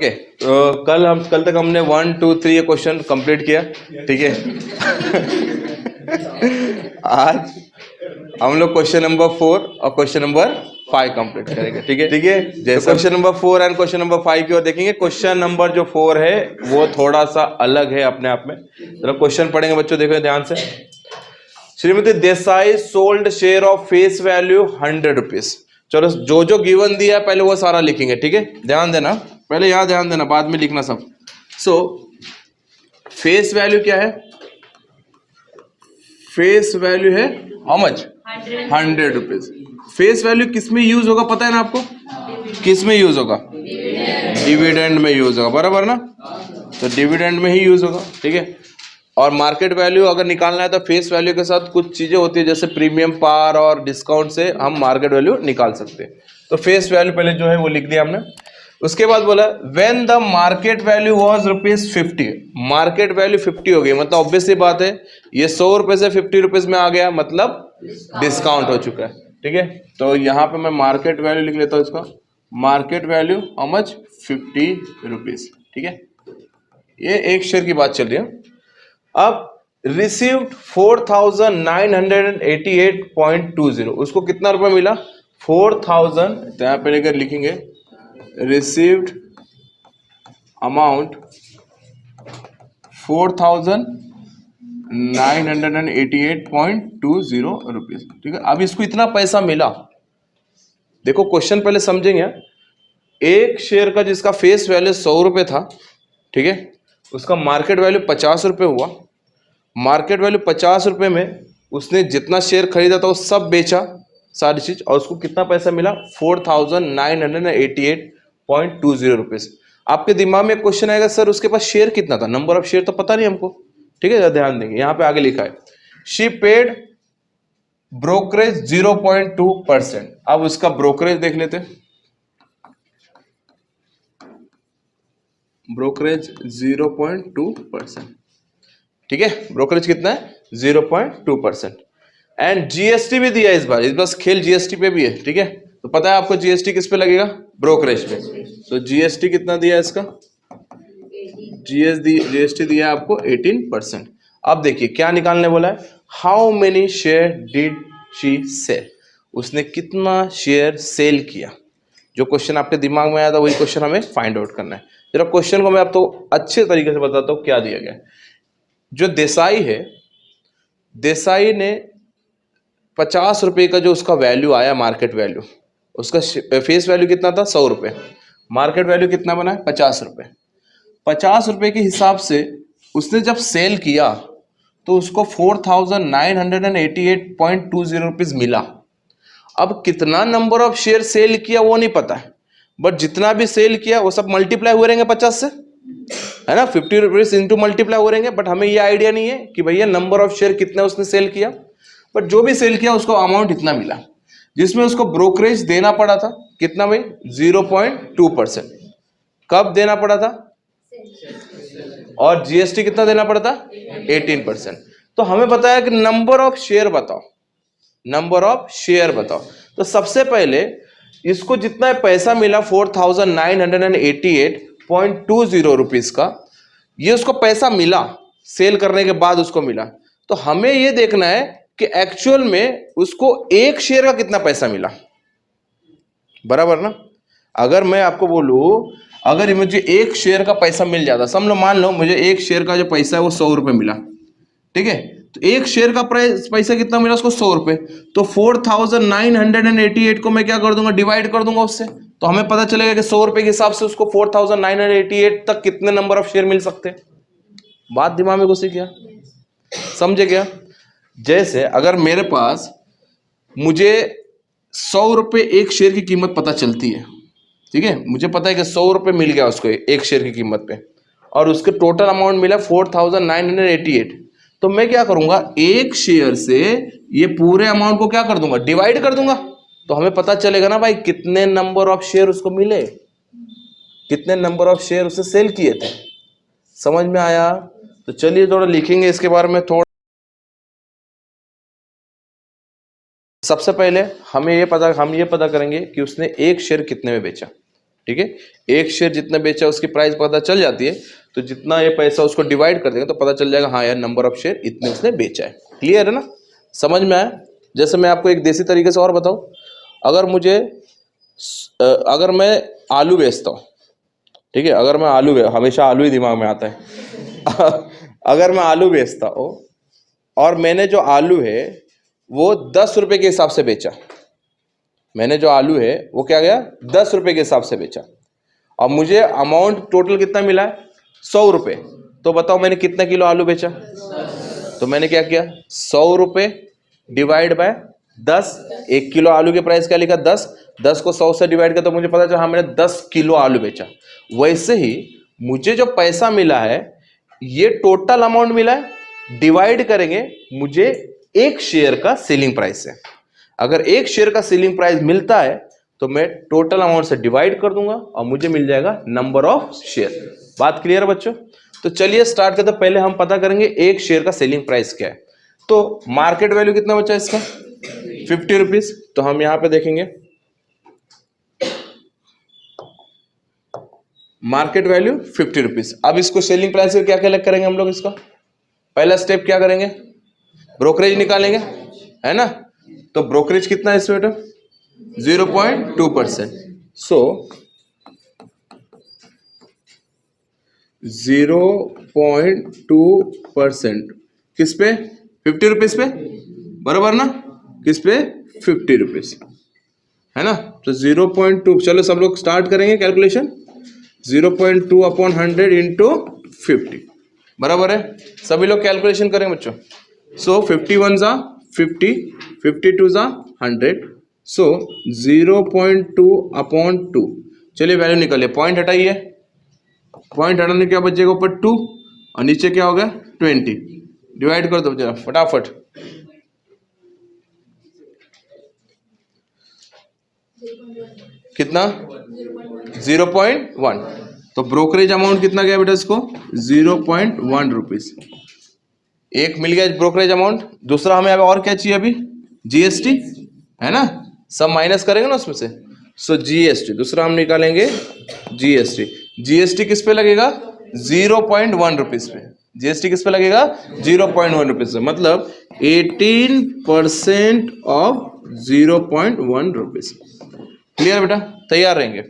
Okay, तो कल तक हमने 1 2 3 ये क्वेश्चन कंप्लीट किया, ठीक है। आज हम लोग क्वेश्चन नंबर 4 और क्वेश्चन नंबर 5 कंप्लीट करेंगे, ठीक है। जैसे question number 4 and question number 5 की ओर देखेंगे। क्वेश्चन नंबर जो 4 है वो थोड़ा सा अलग है अपने आप में। जरा क्वेश्चन पढ़ेंगे बच्चों, देखो ध्यान से। Shrimati Desai sold share of face value 100 rupees. चलो जो जो गिवन दिया है पहले वो सारा लिखेंगे, ठीक है। ध्यान देना, पहले यहाँ ध्यान देना, बाद में लिखना सब। सो फेस वैल्यू क्या है? फेस वैल्यू है how much? 100 rupees. Face value किस में यूज होगा पता है ना आपको? किस में यूज होगा? डिविडेंड में यूज होगा, बराबर ना। तो डिविडेंड में ही यूज होगा, ठीक है। और मार्केट वैल्यू अगर निकालना है तो फेस वैल्यू के साथ कुछ चीजें होती है, जैसे प्रीमियम, पार और डिस्काउंट से हम मार्केट वैल्यू निकाल सकते हैं। तो फेस वैल्यू पहले जो है वो लिख दिया हमने। उसके बाद बोला when the market value was ₹50। Market value 50 हो गई, मतलब ऑब्वियस सी बात है ये 100 रुपए से 50 रुपीज में आ गया, मतलब डिस्काउंट हो चुका है, ठीक है। तो यहाँ पे मैं मार्केट वैल्यू लिख लेता हूँ इसका। Market value how much? 50 rupees, ठीक है। ये एक शेयर की बात चल रही है। अब रिसीव्ड 4988.20, उसको कितना रुपए मिला? 4000, तो यहां पे लेकर लिखेंगे रिसीव्ड अमाउंट 4988.20 रुपीज, ठीक है। अब इसको इतना पैसा मिला, देखो क्वेश्चन पहले समझेंगे। एक शेयर का जिसका फेस वैल्यू 100 रुपए था, ठीक है, उसका मार्केट वैल्यू 50 रुपए हुआ। मार्केट वैल्यू 50 रुपए में उसने जितना शेयर खरीदा था वो सब बेचा, सारी चीज, और उसको कितना पैसा मिला? 4988.20 रुपीज। आपके दिमाग में क्वेश्चन आएगा, सर उसके पास शेयर कितना था? नंबर ऑफ शेयर तो पता नहीं हमको, ठीक है। ध्यान देंगे, यहां पे आगे लिखा है शी पेड ब्रोकरेज 0.2%। अब उसका ब्रोकरेज देख लेते हैं। ब्रोकरेज 0.2%, ठीक है। ब्रोकरेज कितना है? 0.2%। एंड जीएसटी भी दिया इस बार खेल जीएसटी पे भी है, ठीक है। तो पता है आपको जीएसटी किस पे लगेगा? Brokerage pay. तो जीएसटी कितना दिया है इसका? जीएसटी दिया है आपको 18%। अब देखिए क्या निकालने बोला है, how many share did she sell, उसने कितना शेयर सेल किया। जो क्वेश्चन आपके दिमाग में आया था वही क्वेश्चन हमें फाइंड आउट करना है। जरा क्वेश्चन को मैं आपको अच्छे तरीके से बताता हूँ क्या दिया गया है। जो देसाई है, देसाई ने 50 रुपए का जो उसका वैल्यू आया, मार्केट वैल्यू, उसका फेस वैल्यू कितना था? 100 रुपए। मार्केट वैल्यू कितना बना है? 50 रुपए। 50 रुपए के हिसाब से उसने जब सेल किया तो उसको 4988.20 रुपीज मिला। अब कितना नंबर ऑफ शेयर सेल किया वो नहीं पता है, बट जितना भी सेल किया वो सब मल्टीप्लाई हुए रहेंगे 50 से, है ना। 50 रुपीज इंटू मल्टीप्लाई हो रहेंगे, बट हमें ये आइडिया नहीं है कि भैया नंबर ऑफ शेयर कितना उसने सेल किया। बट जो भी सेल किया उसको अमाउंट इतना मिला, जिसमें उसको ब्रोकरेज देना पड़ा था कितना भाई? 0.2%। कब देना पड़ा था? और जीएसटी कितना देना पड़ा था? 18%। तो हमें पता है कि नंबर ऑफ शेयर बताओ, नंबर ऑफ शेयर बताओ। तो सबसे पहले इसको जितना पैसा मिला 4988.20 रुपीज का, ये उसको पैसा मिला सेल करने के बाद उसको मिला। तो हमें ये देखना है कि एक्चुअल में उसको एक शेयर का कितना पैसा मिला, बराबर ना। अगर मैं आपको बोलूं अगर मुझे एक शेयर का पैसा मिल जाता, समझ मान लो मुझे एक शेयर का जो पैसा है वो 100 रुपए मिला, ठीक है। तो एक शेयर का पैसा कितना मिला उसको? 100 रुपए। तो 4988 को मैं क्या कर दूंगा? डिवाइड कर दूंगा उससे। तो हमें पता चलेगा कि 100 रुपए के हिसाब से उसको 4988 तक कितने नंबर ऑफ शेयर मिल सकते हैं। बात दिमाग में घुसी क्या? समझे क्या? जैसे अगर मेरे पास मुझे 100 रुपए एक शेयर की कीमत पता चलती है, ठीक है, मुझे पता है कि 100 रुपए मिल गया उसको एक शेयर की कीमत पे, और उसके टोटल अमाउंट मिला 4988। तो मैं क्या करूंगा? एक शेयर से ये पूरे अमाउंट को क्या कर दूंगा? डिवाइड कर दूंगा। तो हमें पता चलेगा ना भाई कितने नंबर ऑफ शेयर उसको मिले, कितने नंबर ऑफ शेयर उसने सेल किए थे। समझ में आया? तो चलिए थोड़ा लिखेंगे इसके बारे में थोड़ा। सबसे पहले हम ये पता करेंगे कि उसने एक शेयर कितने में बेचा। ठीक है, एक शेयर जितना बेचा उसकी प्राइस पता चल जाती है, तो जितना ये पैसा उसको डिवाइड कर देंगे तो पता चल जाएगा हाँ यार नंबर ऑफ शेयर इतने उसने बेचा है। क्लियर है ना, समझ में आया? जैसे मैं आपको एक देसी तरीके से और बताऊं, अगर मैं आलू बेचता हूँ, ठीक है, अगर मैं हमेशा आलू ही दिमाग में आता है अगर मैं आलू बेचता हूँ और मैंने जो आलू है वो 10 रुपए के हिसाब से बेचा, मैंने जो आलू है वो क्या गया 10 रुपए के हिसाब से बेचा, और मुझे अमाउंट टोटल कितना मिला है 100 रुपए, तो बताओ मैंने कितना किलो आलू बेचा? तो मैंने क्या किया, 100 रुपए डिवाइड बाय 10, 1 किलो आलू के प्राइस क्या लिखा 10, 10 को 100 से डिवाइड किया तो मुझे पता चला हाँ मैंने 10 किलो आलू बेचा। वैसे ही मुझे जो पैसा मिला है ये टोटल अमाउंट मिला है, डिवाइड करेंगे मुझे एक शेयर का सेलिंग प्राइस है। अगर एक शेयर का सेलिंग प्राइस मिलता है तो मैं टोटल अमाउंट से डिवाइड कर दूंगा और मुझे मिल जाएगा नंबर ऑफ शेयर। बात क्लियर है बच्चों? तो चलिए स्टार्ट करते, पहले हम पता करेंगे एक शेयर का सेलिंग प्राइस क्या है। तो मार्केट वैल्यू कितना बचा इसका 50 रुपीज, तो हम यहां पे देखेंगे मार्केट वैल्यू 50 रुपीज। अब इसको सेलिंग प्राइस से क्या क्या करेंगे हम लोग, इसका पहला स्टेप क्या करेंगे, ब्रोकरेज निकालेंगे, है ना? तो ब्रोकरेज कितना है इसमें बेटा 0.2%। सो 0.2% किस पे 50 रुपीज पे, बराबर ना, किस पे 50 रुपीज, है ना? तो 0.2, चलो सब लोग स्टार्ट करेंगे कैलकुलेशन, 0.2 अपॉन 100 इंटू 50, बराबर है? सभी लोग कैलकुलेशन करेंगे बच्चों। सो 51 जा 50, 52 जा 100, सो 0.2 अपॉन 2, चलिए वैल्यू निकालिए, पॉइंट हटाइए, पॉइंट हटाने क्या बचेगा ऊपर 2 और नीचे क्या होगा 20, डिवाइड कर दो जरा फटाफट, कितना 0.1, तो ब्रोकरेज अमाउंट कितना गया बेटा इसको 0.1 रुपीज, एक मिल गया ब्रोकरेज अमाउंट। दूसरा हमें और क्या चाहिए अभी, जीएसटी, है ना, सब माइनस करेंगे ना उसमें से, सो जीएसटी दूसरा हम निकालेंगे, जीएसटी, जीएसटी किस पे लगेगा 0.1 रुपीज पे, जीएसटी किस पे लगेगा 0.1 रुपीज पे, मतलब 18% ऑफ 0.1 रुपीज। क्लियर बेटा, तैयार रहेंगे।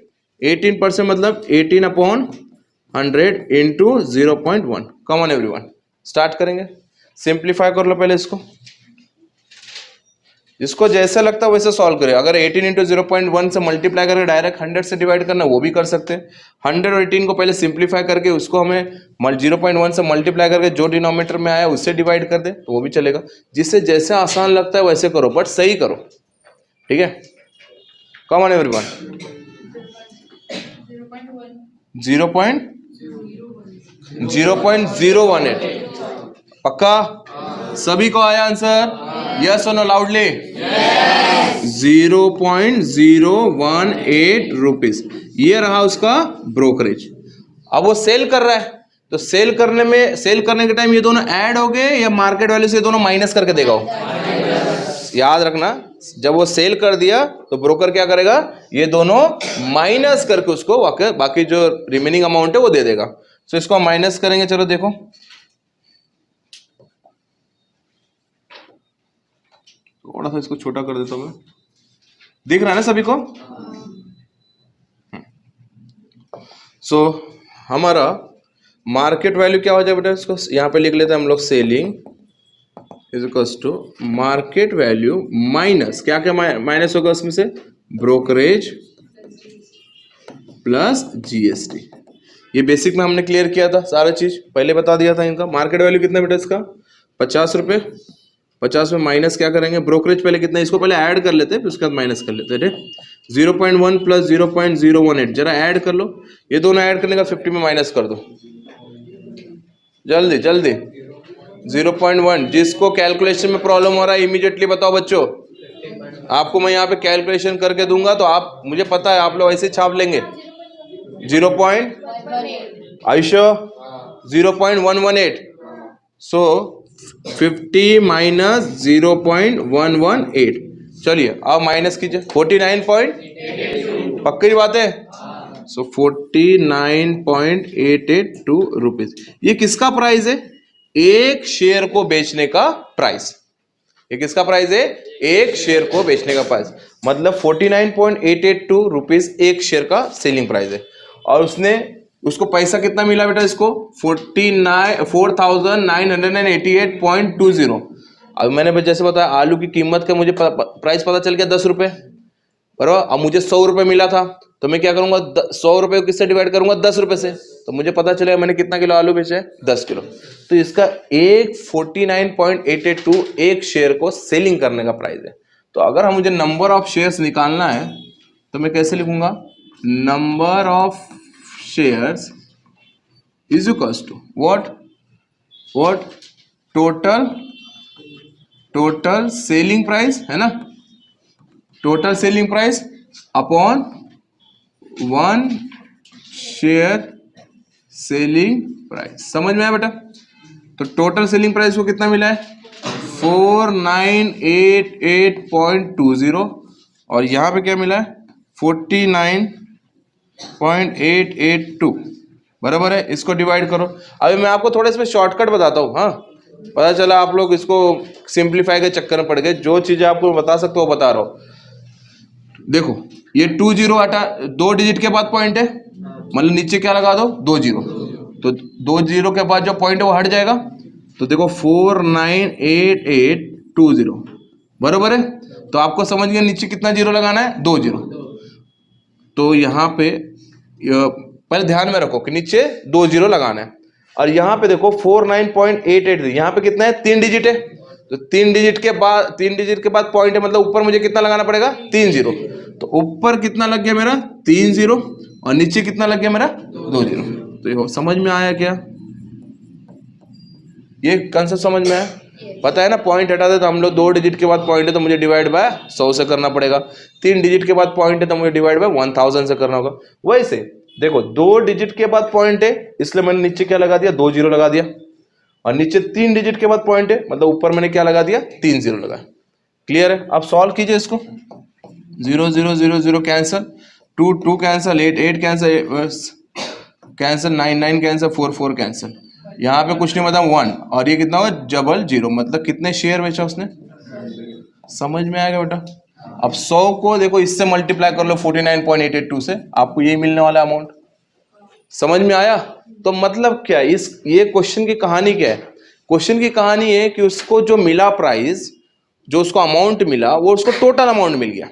18% मतलब 18 upon 100 into 0.1, common everyone, start करेंगे, सिंप्लीफाई कर लो पहले इसको जैसा लगता है वैसे सॉल्व करें। अगर 18 इंटू 0.1 से मल्टीप्लाई करके डायरेक्ट 100 से डिवाइड करना वो भी कर सकते हैं। 100 और 18 को पहले सिंप्लीफाई करके उसको हमें 0.1 से मल्टीप्लाई करके जो डिनोमिनेटर में आया उससे डिवाइड कर दे तो वो भी चलेगा, जिससे जैसे आसान लगता है वैसे करो, बट सही करो, ठीक है? कॉमन एवरीवन 0.018, पक्का सभी को आया आंसर, यस और नो लाउडली, 0.018 रुपीज, ये रहा उसका ब्रोकरेज। अब वो सेल कर रहा है तो सेल करने के टाइम ये दोनों ऐड हो गए या मार्केट वैल्यू से ये दोनों माइनस करके देगा वो? याद रखना, जब वो सेल कर दिया तो ब्रोकर क्या करेगा, ये दोनों माइनस करके उसको बाकी जो रिमेनिंग अमाउंट है वो दे देगा। तो इसको हम माइनस करेंगे, चलो देखो, थोड़ा सा इसको छोटा कर देता हूं मैं, दिख रहा है ना सभी को? सो हमारा मार्केट वैल्यू क्या हो जाए बेटा, इसको यहां पे लिख लेते हैं हम लोग, selling is equals to market value minus क्या क्या माइनस होगा उसमें से, ब्रोकरेज प्लस जीएसटी। ये बेसिक में हमने क्लियर किया था सारा चीज, पहले बता दिया था इनका। मार्केट वैल्यू कितना बेटा इसका 50 रुपये, 50 में माइनस क्या करेंगे, ब्रोकरेज पहले कितना, इसको पहले ऐड कर लेते हैं फिर उसके बाद माइनस कर लेते हैं। 0.1 प्लस 0.018, जरा ऐड कर लो, ये दोनों ऐड करने का 50 में माइनस कर दो, जल्दी जल्दी। 0.1, जिसको कैलकुलेशन में प्रॉब्लम हो रहा है इमीडिएटली बताओ बच्चों, आपको मैं यहाँ पे कैलकुलेशन करके दूंगा तो आप, मुझे पता है आप लोग ऐसे छाप लेंगे। 0.118, सो 50 माइनस 0.118, चलिए अब माइनस कीजिए 49 पॉइंट, पक्की बात है। सो 49.882 रुपीज। ये किसका प्राइस है? एक शेयर को बेचने का प्राइस। ये किसका प्राइस है? एक शेयर को बेचने का प्राइस। मतलब 49.882 रुपीज एक शेयर का सेलिंग प्राइस है। और उसको पैसा कितना मिला बेटा? इसको 4988.20। अब मैंने जैसे बताया आलू की कीमत का मुझे प्राइस पता चल गया 10 रुपए, बराबर। अब मुझे 100 रुपए मिला था, तो मैं क्या करूंगा? 100 रुपए को किससे डिवाइड करूंगा? 10 रुपए से। तो मुझे पता चलेगा मैंने कितना किलो आलू बेचे? 10 किलो। तो इसका एक 49.882 एक शेयर को सेलिंग करने का प्राइस है। तो अगर हम मुझे नंबर ऑफ शेयर्स निकालना है तो मैं कैसे लिखूंगा? Number of shares is equals to what? Total selling price, है ना? Total selling price upon one share selling price. समझ में आया बेटा? तो टोटल सेलिंग प्राइस को कितना मिला है? 4988.20 और यहां पे क्या मिला है? 49.882, बराबर है। इसको डिवाइड करो। अभी मैं आपको थोड़ा इसमें शॉर्टकट बताता हूँ। हाँ, पता चला आप लोग इसको सिंप्लीफाई के चक्कर में पड़ गए। जो चीजें आपको बता सकते हो बता रहा हूं। देखो ये 20 हटा, 2 डिजिट के बाद पॉइंट है, मतलब नीचे क्या लगा दो? 20। तो 20 के बाद जो पॉइंट है वो हट जाएगा। तो देखो 498820, बराबर है। तो आपको समझ गया नीचे कितना जीरो लगाना है? 2 जीरो। तो यहाँ पे पहले ध्यान में रखो कि नीचे 2 जीरो लगाना है। और यहाँ पे देखो 49.88, यहाँ पे कितना है? 3 डिजिट है। तो 3 डिजिट के बाद पॉइंट है, मतलब ऊपर मुझे कितना लगाना पड़ेगा? 3 जीरो। तो ऊपर कितना लग गया मेरा? 3 जीरो। और नीचे कितना लग गया मेरा? 2 जीरो। तो ये समझ में आया क्या? ये कंसेप्ट समझ में आया? पता है ना, पॉइंट हटा दे तो हम लोग 2 डिजिट के बाद पॉइंट है तो मुझे डिवाइड बाय 100 से करना पड़ेगा। 3 डिजिट के बाद पॉइंट है तो मुझे डिवाइड बाय 1000 से करना होगा। वैसे देखो 2 डिजिट के बाद पॉइंट है, इसलिए मैंने नीचे क्या लगा दिया? 2 जीरो लगा दिया। और नीचे 3 डिजिट के बाद पॉइंट है, मतलब ऊपर मैंने क्या लगा दिया? 3 जीरो लगा। क्लियर है? अब सॉल्व कीजिए इसको। 0 0 0 0 cancel, 2 2 cancel, 8 8 cancel, 9 9 cancel, 4 4 cancel. यहाँ पे कुछ नहीं मतलब 1, और ये कितना होगा? Double zero. मतलब कितने शेयर बेचा उसने? समझ में आएगा बेटा? अब 100 को देखो इससे मल्टीप्लाई कर लो 49.882 से, आपको ये मिलने वाला अमाउंट। समझ में आया? तो मतलब क्या ये क्वेश्चन की कहानी क्या है? क्वेश्चन की कहानी है कि उसको जो मिला प्राइस, जो उसको अमाउंट मिला, वो उसको टोटल अमाउंट मिल गया।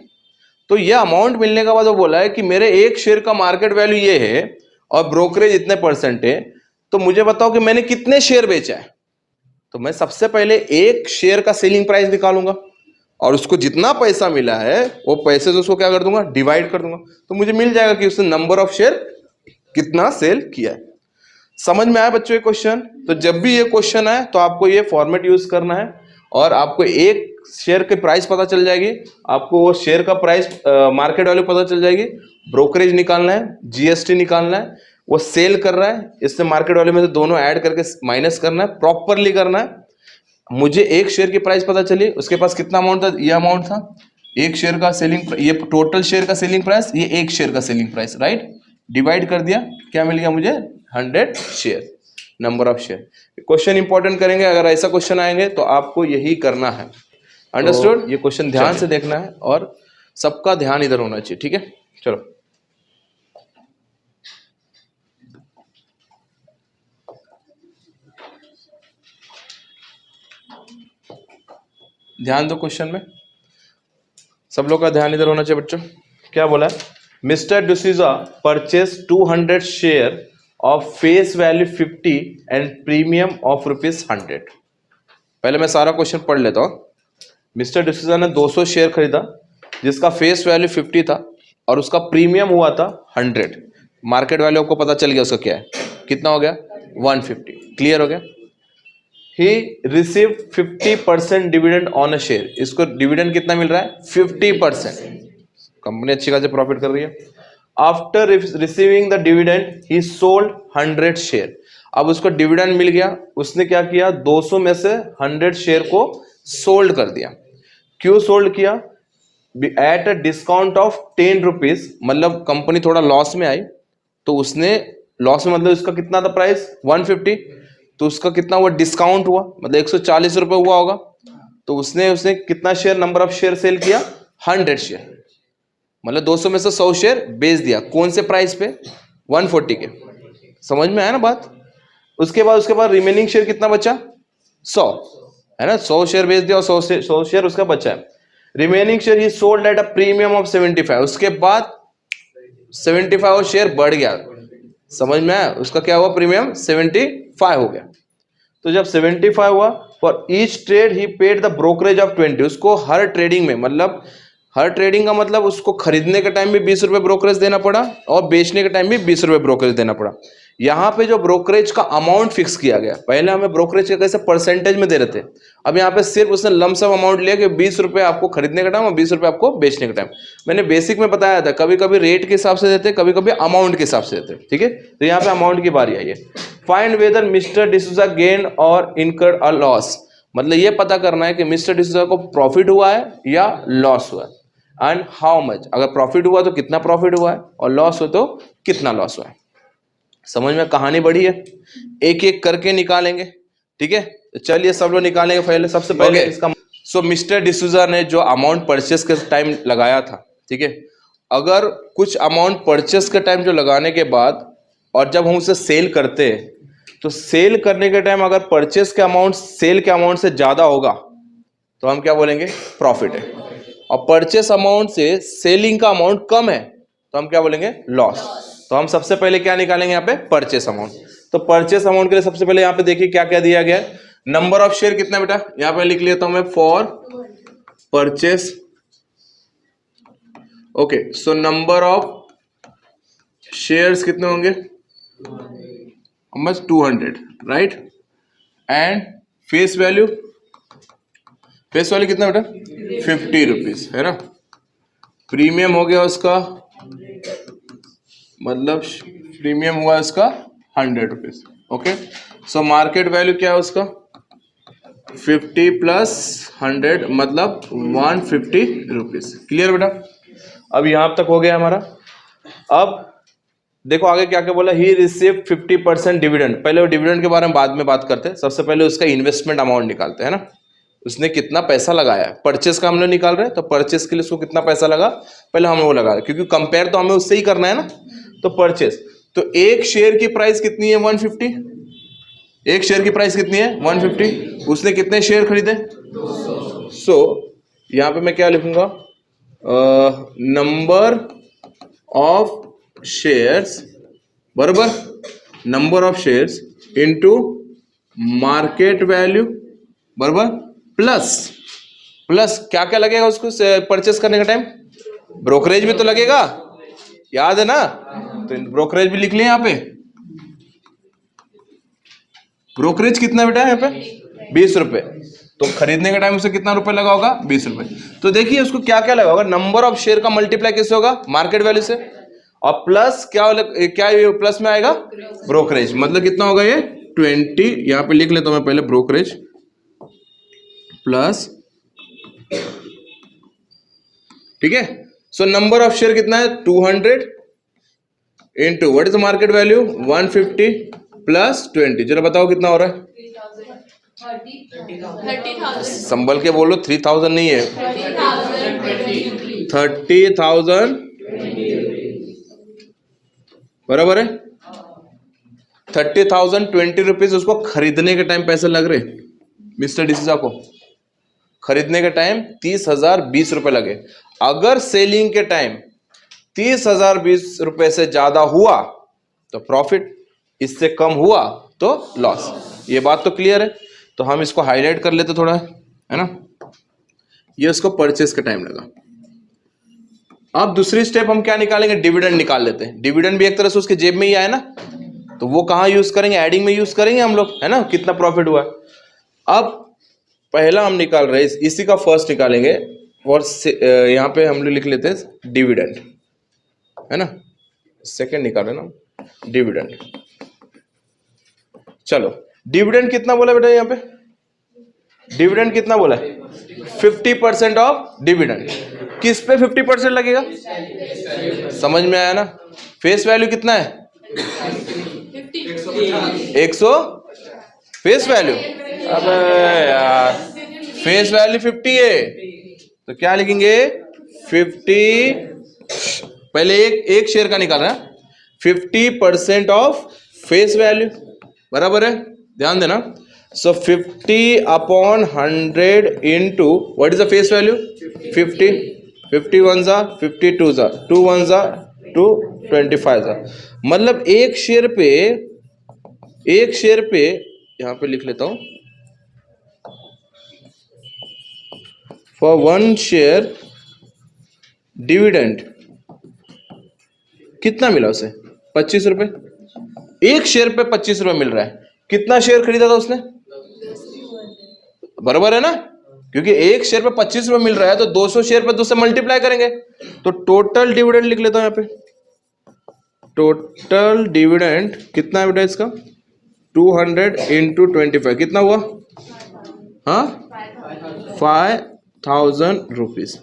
तो ये अमाउंट मिलने के बाद वो बोला है कि मेरे एक शेयर का मार्केट वैल्यू ये है और ब्रोकरेज इतने % है, तो मुझे बताओ कि मैंने कितने शेयर बेचा है। तो मैं सबसे पहले एक शेयर का सेलिंग प्राइस निकालूंगा और उसको जितना पैसा मिला है वो पैसे से उसको क्या कर दूंगा? डिवाइड कर दूंगा। तो मुझे मिल जाएगा कि उसने नंबर ऑफ शेयर कितना सेल किया है। समझ में आया बच्चों ये क्वेश्चन? तो जब भी ये क्वेश्चन आए तो आपको ये फॉर्मेट यूज करना है और आपको एक शेयर की प्राइस पता चल जाएगी, आपको वो शेयर का प्राइस मार्केट वैल्यू पता चल जाएगी, ब्रोकरेज निकालना है, जीएसटी निकालना है, वो सेल कर रहा है, इससे मार्केट वैल्यू में से दोनों ऐड करके माइनस करना है, प्रॉपरली करना है। मुझे एक शेयर की प्राइस पता चली, उसके पास कितना अमाउंट था? ये अमाउंट था। एक शेयर का सेलिंग, ये टोटल शेयर का सेलिंग प्राइस, ये एक शेयर का सेलिंग प्राइस, राइट? डिवाइड कर दिया, क्या मिल गया मुझे? 100 share, number of share. Question important करेंगे, अगर ऐसा क्वेश्चन आएंगे तो आपको यही करना है। अंडरस्टूड? ये क्वेश्चन ध्यान से देखना है और सबका ध्यान इधर होना चाहिए, ठीक है? चलो ध्यान दो क्वेश्चन में, सब लोग का ध्यान इधर होना चाहिए बच्चों। क्या बोला है? Mister D'Souza purchase 200 share of face value 50 and premium of ₹100। पहले मैं सारा क्वेश्चन पढ़ लेता हूं। मिस्टर डिसूजा ने 200 शेयर खरीदा जिसका फेस वैल्यू 50 था और उसका प्रीमियम हुआ था 100। मार्केट वैल्यू आपको पता चल गया उसका क्या है, कितना हो गया? 150। क्लियर हो गया? He receive 50% dividend on a share. इसको डिविडेंड कितना मिल रहा है? 50%। कंपनी अच्छी खासी प्रॉफिट कर रही है। After receiving the dividend he sold 100 share. अब उसको डिविडेंड मिल गया, उसने क्या किया? 200 में से 100 शेयर को सोल्ड कर दिया। क्यों सोल्ड किया? At a discount of 10 rupees, मतलब कंपनी थोड़ा लॉस में आई तो उसने लॉस में, मतलब उसका कितना था प्राइस 150, तो उसका कितना हुआ डिस्काउंट हुआ, मतलब 140 रुपए हुआ होगा, तो उसने उसने कितना share, number of share sell किया 100 शेयर, मतलब 200 में से 100 शेयर बेच दिया, कौन से प्राइस पे 140 के। समझ में आया ना बात। उसके बाद रिमेनिंग शेयर कितना बचा 100, है ना, 100 शेयर बेच दिया और 100 शेयर उसका बचा है। Remaining share he sold at a premium of 75, उसके बाद 75 शेयर बढ़ गया, समझ में आया, उसका क्या हुआ प्रीमियम 75 हो गया। तो जब 75 हुआ, for each trade he paid the brokerage of 20, उसको हर ट्रेडिंग में, मतलब हर ट्रेडिंग का मतलब उसको खरीदने के टाइम भी 20 रुपए ब्रोकरेज देना पड़ा और बेचने के टाइम भी 20 रुपए ब्रोकरेज देना पड़ा। यहाँ पे जो ब्रोकरेज का अमाउंट फिक्स किया गया, पहले हमें ब्रोकरेज के कैसे परसेंटेज में दे रहे थे, अब यहाँ पे सिर्फ उसने लमसम अमाउंट लिया कि 20 रुपए आपको खरीदने का टाइम और 20 रुपए आपको बेचने का टाइम। मैंने बेसिक में बताया था, कभी कभी रेट के हिसाब से देते, कभी कभी अमाउंट के हिसाब से देते, ठीक है। तो यहाँ पे अमाउंट की बारी आई है। Find weather mister D'Souza gain और इनकर्ड अ लॉस, मतलब ये पता करना है कि मिस्टर डिसूजा को प्रॉफिट हुआ है या लॉस हुआ है, एंड हाउ मच, अगर प्रॉफिट हुआ तो कितना प्रॉफिट हुआ है और लॉस हो तो कितना लॉस हुआ है। समझ में कहानी बड़ी है, एक एक करके निकालेंगे, ठीक है। तो चलिए सब लोग निकालेंगे। पहले सबसे पहले इसका सो मिस्टर डिसूजा ने जो अमाउंट परचेस के टाइम लगाया था, ठीक है, अगर कुछ अमाउंट परचेस के टाइम जो लगाने के बाद और जब हम उसे सेल करते हैं, तो सेल करने के टाइम अगर परचेस के अमाउंट सेल के अमाउंट से ज्यादा होगा तो हम क्या बोलेंगे प्रॉफिट है, और परचेस अमाउंट से सेलिंग का अमाउंट कम है तो हम क्या बोलेंगे लॉस। तो हम सबसे पहले क्या निकालेंगे यहाँ पे परचेस अमाउंट। तो परचेस अमाउंट के लिए सबसे पहले यहाँ पे देखिए क्या क्या दिया गया है। नंबर ऑफ शेयर कितना बेटा, यहाँ पे लिख लेता हूं मैं for purchase, okay. So number of shares कितने होंगे, बस 200, right. And face value, face value कितना बेटा 50 रुपीज, है ना। प्रीमियम हो गया उसका, मतलब प्रीमियम हुआ इसका 100 rupees, okay. So market value क्या है उसका 50 प्लस 100 मतलब 150 रुपीज। क्लियर बेटा, अब यहां तक हो गया हमारा। अब देखो आगे क्या क्या बोला, ही रिसीव 50% डिविडेंड। पहले वो डिविडेंड के बारे में बाद में बात करते हैं, सबसे पहले उसका इन्वेस्टमेंट अमाउंट निकालते हैं ना, उसने कितना पैसा लगाया है। परचेस का हम लोग निकाल रहे हैं, तो परचेस के लिए उसको कितना पैसा लगा पहले हम वो लगा, क्योंकि कंपेयर तो हमें उससे ही करना है ना। तो परचेस, तो एक शेयर की प्राइस कितनी है 150, एक शेयर की प्राइस कितनी है 150, उसने कितने शेयर खरीदे 100। यहां पे मैं क्या लिखूंगा, नंबर ऑफ शेयर्स बराबर number of shares into market value बराबर प्लस प्लस क्या क्या लगेगा उसको परचेस करने का टाइम, ब्रोकरेज भी तो लगेगा, याद है ना। तो ब्रोकरेज भी लिख लिया यहाँ पे, ब्रोकरेज कितना बेटा यहाँ पे 20 रुपए, तो खरीदने का टाइम उसे कितना रुपए लगा होगा 20 रुपए। तो देखिए उसको क्या क्या लगा होगा, नंबर ऑफ शेयर का मल्टीप्लाई किससे होगा मार्केट वैल्यू से, और प्लस क्या क्या प्लस में आएगा ब्रोकरेज, मतलब कितना होगा ये 20, यहां पे लिख लेता हूं मैं पहले ब्रोकरेज प्लस, ठीक है। सो नंबर ऑफ शेयर कितना है 200 into what is the market value 150 plus 20, चलो बताओ कितना हो रहा है, 30,000 संभल के बोलो, 3000 नहीं है 30,000 बराबर है 30,020 रुपीज उसको खरीदने के टाइम पैसे लग रहे मिस्टर डिसूजा को, खरीदने के टाइम 30,020 रुपए लगे। अगर सेलिंग के टाइम 30,020 रुपए से ज्यादा हुआ तो प्रॉफिट, इससे कम हुआ तो लॉस। ये बात तो क्लियर है, तो हम इसको हाईलाइट कर लेते थोड़ा, है ना। ये उसको परचेस के टाइम लगा। अब दूसरी स्टेप हम क्या निकालेंगे, डिविडेंड निकाल लेते हैं। डिविडेंड भी एक तरह से उसके जेब में ही आया ना, तो वो कहाँ यूज करेंगे, एडिंग में यूज करेंगे हम लोग, है ना, कितना प्रॉफिट हुआ। अब पहला हम निकाल रहे हैं, इसी का फर्स्ट निकालेंगे, और यहाँ पे हम लोग लिख लेते हैं डिविडेंड, है ना, सेकंड निकाल रहे ना डिविडेंड। चलो डिविडेंड कितना बोला बेटा, यहाँ पे डिविडेंड कितना बोला है 50% ऑफ डिविडेंड। किस पे 50% लगेगा, समझ में आया ना। फेस वैल्यू कितना है 100 फेस वैल्यू, अबे यार फेस वैल्यू 50 है तो क्या लिखेंगे 50, पहले एक शेयर का निकाल रहा है 50% ऑफ फेस वैल्यू, बराबर है, ध्यान देना। सो 50 upon 100 into what is the face value 50, 50 one जा 50 टू जा 2 वन जा 2 25 जा, मतलब एक शेयर पे यहां पे लिख लेता हूं, फॉर 1 शेयर डिविडेंड कितना मिला उसे 25 रुपए, एक शेयर पे 25 रुपए मिल रहा है, कितना शेयर खरीदा था उसने, बराबर है ना, क्योंकि एक शेयर पे 25 रुपए मिल रहा है तो 200 शेयर पे 2 से मल्टीप्लाई करेंगे, तो टोटल डिविडेंड लिख लेता हूं यहां पे, टोटल डिविडेंड कितना है बेटा इसका 200 इंटू 25 कितना हुआ, हाँ 5000 रुपीज,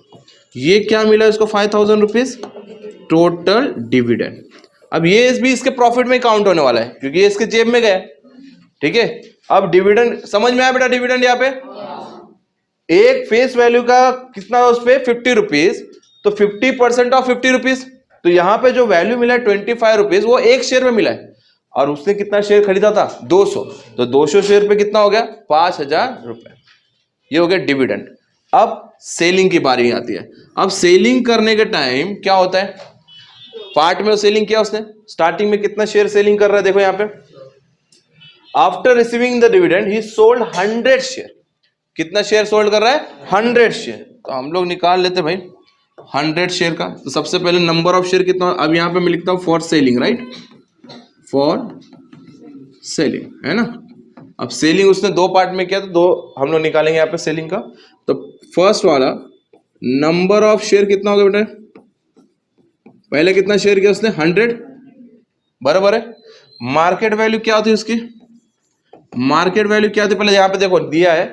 ये क्या मिला इसको 5000 रुपीज टोटल डिविडेंड। अब ये भी इसके प्रॉफिट में काउंट होने वाला है क्योंकि ये इसके जेब में गया, ठीक है। अब डिविडेंड समझ में आया बेटा, डिविडेंड यहाँ पे एक फेस वैल्यू का कितना है उस पे 50 रुपीज, तो 50% ऑफ 50 रुपीज, तो यहाँ पे जो वैल्यू मिला है 25 रुपीज वो एक शेयर में मिला है, और उसने कितना शेयर खरीदा था 200, तो 200 शेयर पे कितना हो गया 5000 रुपए, ये हो गया डिविडेंड। अब सेलिंग की बारी आती है। अब सेलिंग करने के टाइम क्या होता है, पार्ट में सेलिंग किया उसने, स्टार्टिंग में कितना शेयर सेलिंग कर रहा है देखो यहाँ पे, after receiving the dividend he sold 100 share, कितना शेयर सोल्ड कर रहा है 100 शेयर, तो हम लोग निकाल लेते भाई 100 शेयर का, तो सबसे पहले नंबर ऑफ शेयर कितना, अब यहाँ पे मैं लिखता हूं for selling, right, for selling है ना। अब सेलिंग उसने 2 पार्ट में किया तो 2 हम लोग निकालेंगे यहाँ पे सेलिंग का, तो फर्स्ट वाला नंबर ऑफ शेयर कितना होगा बेटा, पहले कितना शेयर किया उसने 100, बराबर है। मार्केट वैल्यू क्या होती है उसकी, मार्केट वैल्यू क्या होती है, पहले यहां पे देखो दिया है,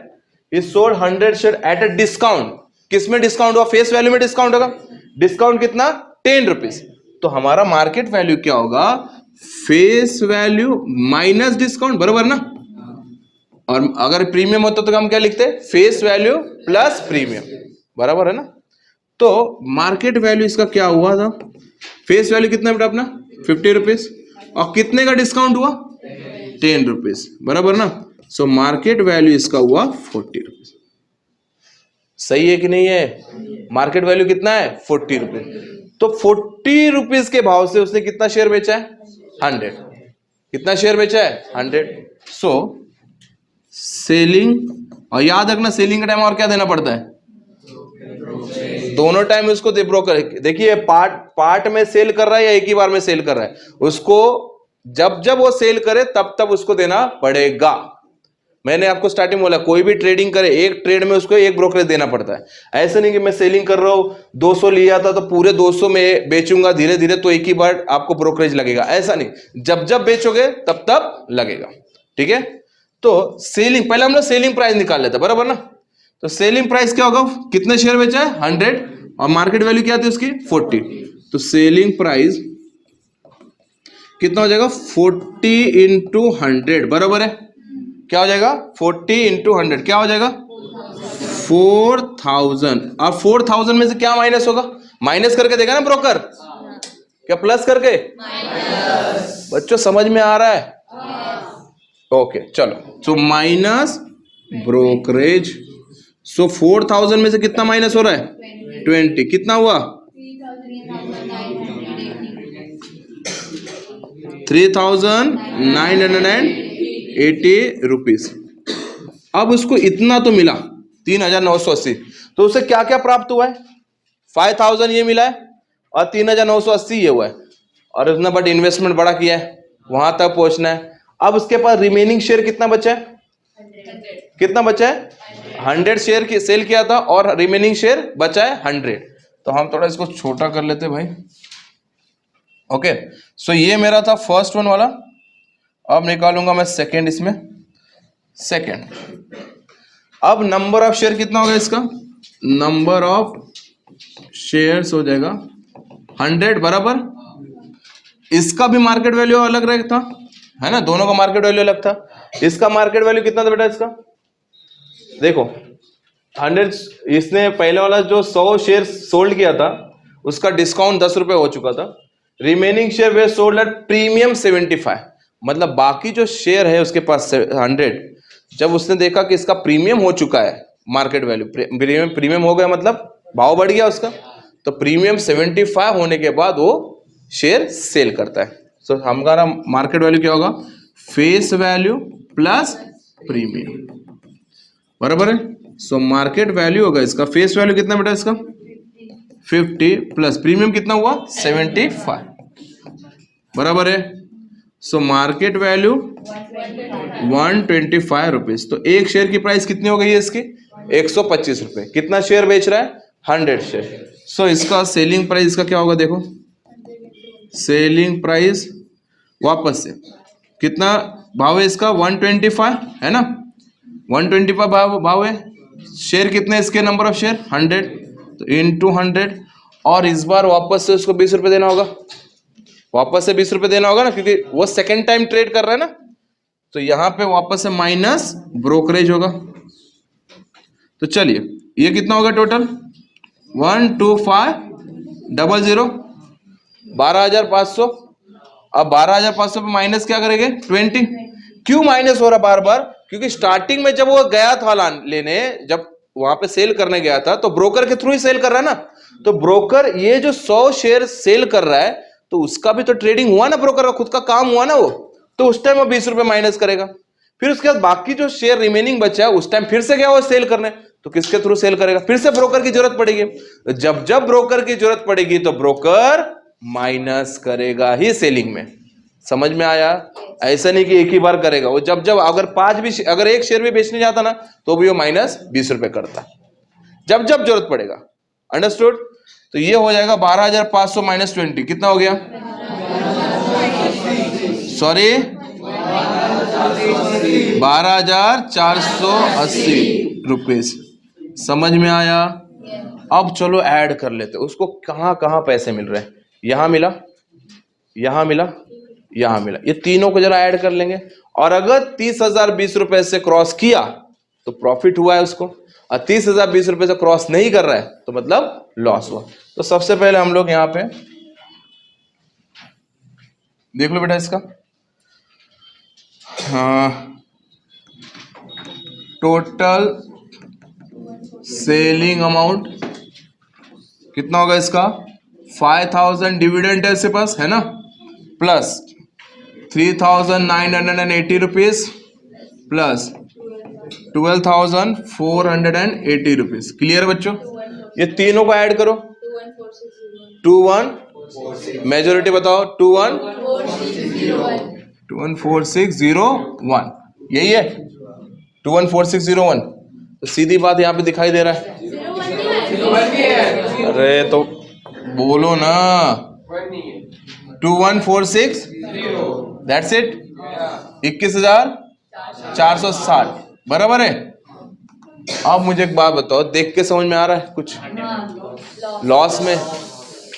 ही sold 100 share at a discount, किसमें डिस्काउंट हुआ, फेस वैल्यू में डिस्काउंट होगा, डिस्काउंट कितना 10 रुपीज, तो हमारा मार्केट वैल्यू क्या होगा फेस वैल्यू माइनस डिस्काउंट, बराबर ना, और अगर प्रीमियम होता तो हम क्या लिखते फेस वैल्यू प्लस प्रीमियम, बराबर है ना। तो मार्केट वैल्यू इसका क्या हुआ था, फेस वैल्यू कितना बेटा अपना 50 रुपीज, और कितने का डिस्काउंट हुआ 10 रुपीज, बराबर ना, सो मार्केट वैल्यू इसका हुआ 40 रुपीज, सही है कि नहीं है, मार्केट वैल्यू कितना है 40 रुपीज, तो 40 रुपीज के भाव से उसने कितना शेयर बेचा है 100, कितना शेयर बेचा है 100, सो सेलिंग, और याद रखना सेलिंग के टाइम और क्या देना पड़ता है, दोनों टाइम उसको ब्रोकर, देखिए पार्ट में सेल कर रहा है या एक ही बार में सेल कर रहा है, उसको जब जब वो सेल करे तब तब उसको देना पड़ेगा। मैंने आपको स्टार्टिंग बोला कोई भी ट्रेडिंग करे एक ट्रेड में उसको एक ब्रोकरेज देना पड़ता है, ऐसा नहीं कि मैं सेलिंग कर रहा हूं 200 लिया था तो पूरे 200 में बेचूंगा धीरे धीरे तो एक ही बार आपको ब्रोकरेज लगेगा, ऐसा नहीं, जब जब बेचोगे तब तब लगेगा, ठीक है। तो सेलिंग, पहले हम लोग सेलिंग प्राइस निकाल लेते हैं, बराबर ना, तो सेलिंग प्राइस क्या होगा, कितने शेयर बेचा है 100 और मार्केट वैल्यू क्या थी उसकी 40, तो सेलिंग प्राइस कितना हो जाएगा 40 इंटू 100, बराबर है, क्या हो जाएगा 40 इंटू 100 क्या हो जाएगा 4000, और 4000 में से क्या माइनस होगा, माइनस करके देगा ना ब्रोकर, क्या प्लस करके, बच्चों समझ में आ रहा है, ओके चलो, सो माइनस ब्रोकरेज, सो 4000 में से कितना माइनस हो रहा है 20, कितना हुआ 3980 रुपीज। अब उसको इतना तो मिला 3980, तो उसे क्या क्या प्राप्त हुआ है 5000 ये मिला है और 3980 ये हुआ है, और उसने बट इन्वेस्टमेंट बड़ा किया है, वहां तक पहुंचना है। अब उसके पास रिमेनिंग शेयर कितना बचा है, कितना बचा है 100 शेयर की सेल किया था और रिमेनिंग शेयर बचा है 100, तो हम थोड़ा इसको छोटा कर लेते भाई, ओके। सो ये मेरा था फर्स्ट वन वाला, अब निकालूंगा मैं सेकंड, इसमें सेकंड, अब नंबर ऑफ शेयर कितना होगा इसका, नंबर ऑफ शेयर्स हो जाएगा 100, बराबर, इसका भी मार्केट वैल्यू अलग रहेगा था, है ना, दोनों का मार्केट वैल्यू अलग था। इसका मार्केट वैल्यू कितना था बेटा इसका, देखो 100, इसने पहले वाला जो 100 शेयर सोल्ड किया था उसका डिस्काउंट 10 रुपए हो चुका था, remaining share way sold at premium 75, मतलब बाकी जो शेयर है उसके पास 100, जब उसने देखा कि इसका प्रीमियम हो चुका है, मार्केट वैल्यू प्रीमियम हो गया मतलब भाव बढ़ गया उसका, तो प्रीमियम 75 होने के बाद वो शेयर सेल करता है। सो हमारा मार्केट वैल्यू क्या होगा, फेस वैल्यू प्लस प्रीमियम, बराबर है। सो मार्केट वैल्यू होगा इसका, फेस वैल्यू कितना बेटा इसका 50 प्लस प्रीमियम कितना हुआ 75, बराबर है। सो मार्केट वैल्यू 125 रुपीज, तो एक शेयर की प्राइस कितनी हो गई है इसकी 125 रुपए। कितना शेयर बेच रहा है 100 शेयर। सो इसका सेलिंग प्राइस इसका क्या होगा, देखो सेलिंग प्राइस वापस से कितना भाव है इसका 125 है ना, 125 भाव है। शेयर कितने इसके, नंबर ऑफ शेयर 100, तो इनटू 100, और इस बार वापस से उसको 20 रुपए देना होगा, वापस से 20 रुपए देना होगा ना, क्योंकि वो सेकंड टाइम ट्रेड कर रहा है ना। तो यहां पे वापस से माइनस ब्रोकरेज होगा। तो चलिए ये कितना होगा टोटल 12500, 12,500। अब 12,500 पे माइनस क्या करेंगे 20। क्यों माइनस हो रहा बार बार, क्योंकि स्टार्टिंग में जब वो गया था लेने, जब वहां पे सेल करने गया था तो ब्रोकर के थ्रू ही सेल कर रहा है ना, तो ब्रोकर ये जो 100 शेयर सेल कर रहा है तो उसका भी तो ट्रेडिंग हुआ ना, ब्रोकर का खुद का काम हुआ ना वो, तो उस टाइम वो 20 रुपए माइनस करेगा। फिर उसके बाद बाकी जो शेयर रिमेनिंग बचा है उस टाइम फिर से गया वो सेल करने, तो किसके थ्रू सेल करेगा, फिर से ब्रोकर की जरूरत पड़ेगी। जब जब ब्रोकर की जरूरत पड़ेगी तो ब्रोकर माइनस करेगा ही सेलिंग में। समझ में आया, ऐसा नहीं कि एक ही बार करेगा वो, जब जब अगर अगर एक शेयर भी बेचने जाता ना तो भी वो माइनस 20 रुपए करता, जब जब जरूरत पड़ेगा। अंडरस्टूड। तो ये हो जाएगा 12,500 माइनस 20 कितना हो गया, सॉरी 12,480 रुपीज। समझ में आया। अब चलो ऐड कर लेते, उसको कहां कहां पैसे मिल रहे हैं, यहां मिला, यहां मिला, यहां मिला, ये तीनों को जरा ऐड कर लेंगे। और अगर 30,020 रुपए से क्रॉस किया तो प्रॉफिट हुआ है उसको, और 30,020 रुपए से क्रॉस नहीं कर रहा है तो मतलब लॉस हुआ। तो सबसे पहले हम लोग यहां पे देख लो बेटा इसका, हाँ, टोटल सेलिंग अमाउंट कितना होगा इसका 5,000 डिविडेंड है इसके पास है ना, plus 3,980 rupees plus 12,480 rupees. Clear बच्चों, ये तीनों को ऐड करो, 21 मेजोरिटी बताओ 214601, यही है 214601। तो सीधी बात यहां पे दिखाई दे रहा है, अरे तो बोलो ना 2146, दैट्स इट, 21,460, बराबर है। अब मुझे एक बात बताओ, देख के समझ में आ रहा है कुछ, लॉस में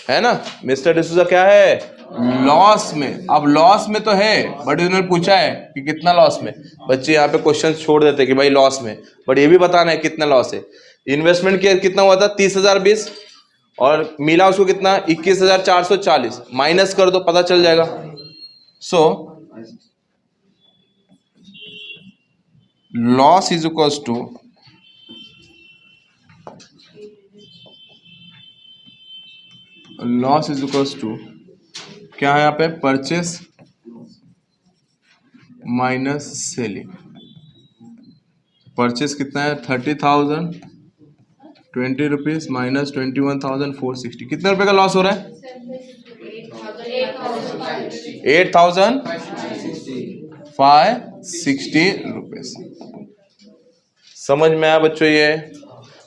है ना मिस्टर डिसूजा, क्या है लॉस में। अब लॉस में तो है, बट उन्होंने पूछा है कि कितना लॉस में। बच्चे यहाँ पे क्वेश्चन छोड़ देते हैं कि भाई लॉस में, बट ये भी बताना है कितना लॉस है। इन्वेस्टमेंट कितना हुआ था 30,020, और मिला उसको कितना 21,440, माइनस कर दो पता चल जाएगा। So loss is equals to क्या है यहाँ पे, परचेस माइनस सेलिंग। परचेस कितना है 30,000, 20 रुपीज माइनस 21,460, कितने रुपए का लॉस हो रहा है 8,560 रुपीज। समझ में आया बच्चों, ये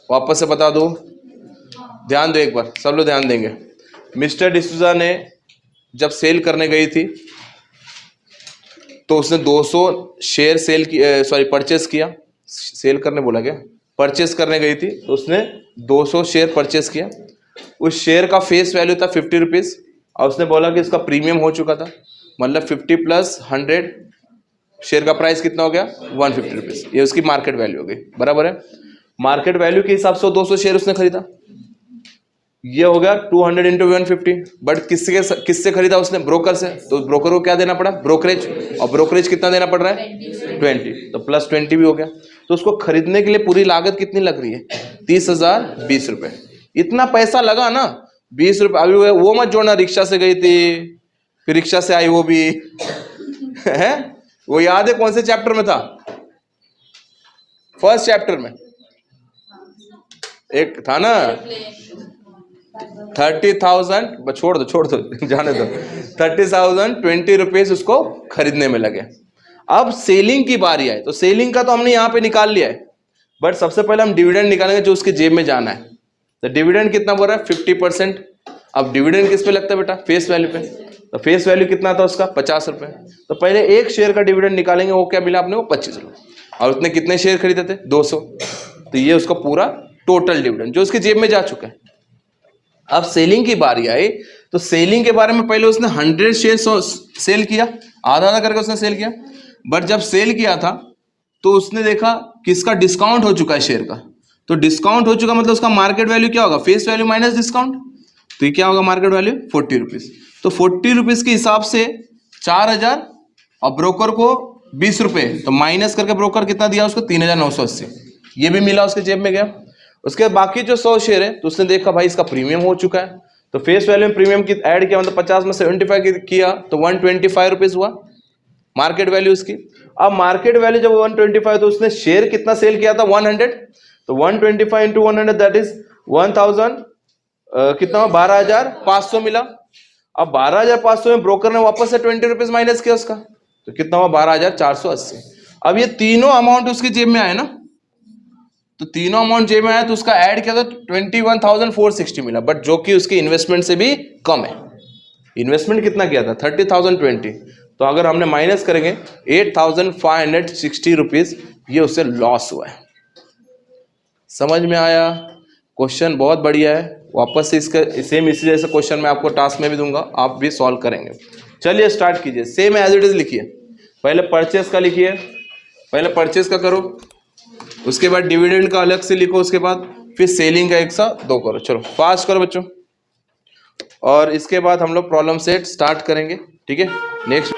वापस से बता दो, ध्यान दो एक बार, सब लोग ध्यान देंगे। मिस्टर डिसूजा ने जब सेल करने गई थी तो उसने 200 शेयर परचेस किया, सेल करने बोला क्या, परचेस करने गई थी तो उसने 200 शेयर परचेस किया। उस शेयर का फेस वैल्यू था 50 रुपीज, और उसने बोला कि इसका प्रीमियम हो चुका था, मतलब 50 प्लस 100, शेयर का प्राइस कितना हो गया 150 रुपीज, ये उसकी मार्केट वैल्यू हो गई, बराबर है। मार्केट वैल्यू के हिसाब से 200 शेयर उसने खरीदा, ये हो गया 200 इंटू 150। बट किससे खरीदा उसने? ब्रोकर से, तो ब्रोकर को क्या देना पड़ा? ब्रोकरेज, और ब्रोकरेज कितना देना पड़ रहा है? 20, तो प्लस 20 भी हो गया। तो उसको खरीदने के लिए पूरी लागत कितनी लग रही है? 30,000 20 रुपए। इतना पैसा लगा ना, 20 रुपए। अभी वो मत जोड़ना, रिक्शा से गई थी फिर रिक्शा से आई वो भी है। वो याद है कौन से चैप्टर में था? फर्स्ट चैप्टर में एक था ना, 30,000, छोड़ दो जाने दो। 30,000 20 रुपीज उसको खरीदने में लगे। अब सेलिंग की बारी आए, तो सेलिंग का तो हमने यहां पे निकाल लिया है, बट सबसे पहले हम डिविडेंड निकालेंगे जो उसके जेब में जाना है। तो डिविडेंड कितना बोल रहा है? 50%। अब डिविडेंड किस पे लगता है बेटा? फेस वैल्यू पे। तो फेस वैल्यू कितना था उसका? 50 रुपए। तो पहले एक शेयर का डिविडेंड निकालेंगे, वो क्या मिला अपने को? 25 रुपए। और उसने कितने शेयर खरीदे थे? 200। तो ये उसका पूरा टोटल डिविडेंड जो उसके जेब में जा चुका है। अब सेलिंग की बारी आई, तो सेलिंग के बारे में पहले उसने 100 शेयर सेल किया, आधा आधा करके उसने सेल किया। बट जब सेल किया था तो उसने देखा किसका डिस्काउंट हो चुका है शेयर का। तो डिस्काउंट हो चुका मतलब उसका मार्केट वैल्यू क्या होगा? Face value minus discount. तो ये क्या होगा? Market value 40 rupees. तो 40 रुपीज के हिसाब से 4,000 और ब्रोकर को 20 रुपए, तो माइनस करके ब्रोकर कितना दिया उसको? 3,980। ये भी मिला उसके जेब में गया। उसके बाकी जो 100 शेयर है, तो उसने देखा भाई इसका प्रीमियम हो चुका है, तो फेस वैल्यू में प्रीमियम की ऐड किया, मतलब 50 में 75 किया, तो 125 रुपीज हुआ मार्केट वैल्यू उसकी। अब मार्केट वैल्यू जब 125, तो उसने शेयर कितना सेल किया था? 100। तो 125 इंटू 100 दैट इज 1000, कितना? 12,500 मिला। अब 12,500 में ब्रोकर ने वापस से 20 रुपीज माइनस किया उसका, तो कितना हुआ? 12,480। अब ये तीनों अमाउंट उसके जेब में आए ना, तो तीनों अमाउंट जेब में आया, तो उसका ऐड किया तो 21,460 मिला, बट जो कि उसकी इन्वेस्टमेंट से भी कम है। इन्वेस्टमेंट कितना किया था? 30,020। तो अगर हमने माइनस करेंगे 8,560 रुपीज, ये उससे लॉस हुआ है। समझ में आया? क्वेश्चन बहुत बढ़िया है। वापस से इसका सेम इसी जैसे क्वेश्चन मैं आपको टास्क में भी दूंगा, आप भी सॉल्व करेंगे। चलिए स्टार्ट कीजिए। सेम एज इट इज लिखिए। पहले परचेस का लिखिए, पहले परचेस का करो, उसके बाद डिविडेंड का अलग से लिखो, उसके बाद फिर सेलिंग का एक साथ 2 करो। चलो फास्ट करो बच्चों, और इसके बाद हम लोग प्रॉब्लम सेट स्टार्ट करेंगे। ठीक है, नेक्स्ट